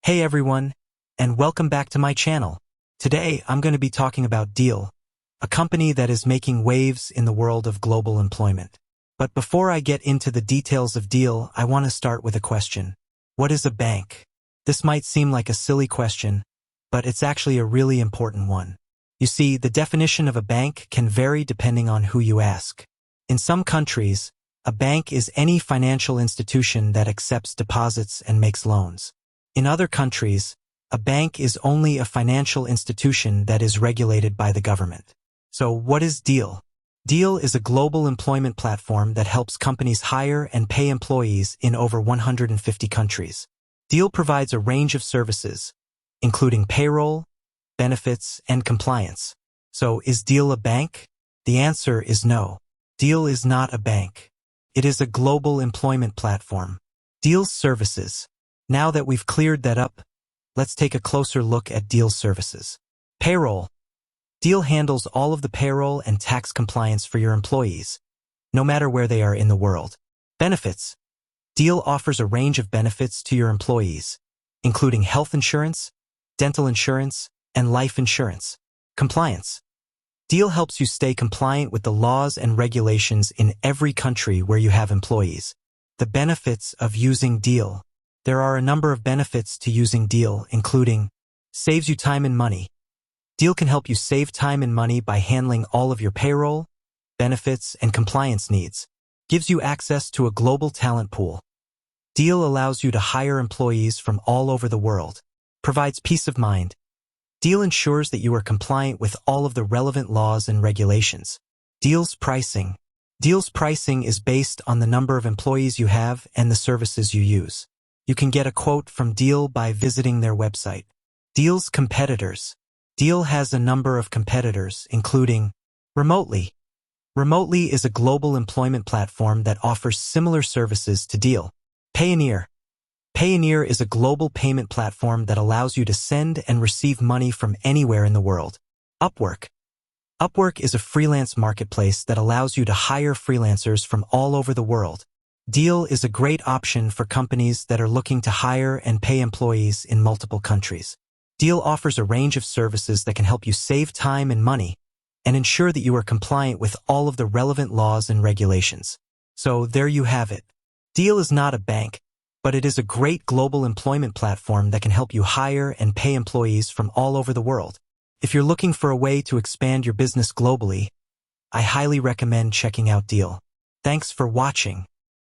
Hey everyone, and welcome back to my channel. Today, I'm going to be talking about Deel, a company that is making waves in the world of global employment. But before I get into the details of Deel, I want to start with a question. What is a bank? This might seem like a silly question, but it's actually a really important one. You see, the definition of a bank can vary depending on who you ask. In some countries, a bank is any financial institution that accepts deposits and makes loans. In other countries, a bank is only a financial institution that is regulated by the government. So what is Deel? Deel is a global employment platform that helps companies hire and pay employees in over 150 countries. Deel provides a range of services, including payroll, benefits, and compliance. So is Deel a bank? The answer is no. Deel is not a bank. It is a global employment platform. Deel's services. Now that we've cleared that up, let's take a closer look at Deel's services. Payroll. Deel handles all of the payroll and tax compliance for your employees, no matter where they are in the world. Benefits. Deel offers a range of benefits to your employees, including health insurance, dental insurance, and life insurance. Compliance. Deel helps you stay compliant with the laws and regulations in every country where you have employees. The benefits of using Deel. There are a number of benefits to using Deel, including saves you time and money. Deel can help you save time and money by handling all of your payroll, benefits, and compliance needs. Gives you access to a global talent pool. Deel allows you to hire employees from all over the world. Provides peace of mind. Deel ensures that you are compliant with all of the relevant laws and regulations. Deel's pricing. Deel's pricing is based on the number of employees you have and the services you use. You can get a quote from Deel by visiting their website. Deel's competitors. Deel has a number of competitors, including Remotely. Remotely is a global employment platform that offers similar services to Deel. Payoneer. Payoneer is a global payment platform that allows you to send and receive money from anywhere in the world. Upwork. Upwork is a freelance marketplace that allows you to hire freelancers from all over the world. Deel is a great option for companies that are looking to hire and pay employees in multiple countries. Deel offers a range of services that can help you save time and money and ensure that you are compliant with all of the relevant laws and regulations. So there you have it. Deel is not a bank, but it is a great global employment platform that can help you hire and pay employees from all over the world. If you're looking for a way to expand your business globally, I highly recommend checking out Deel. Thanks for watching.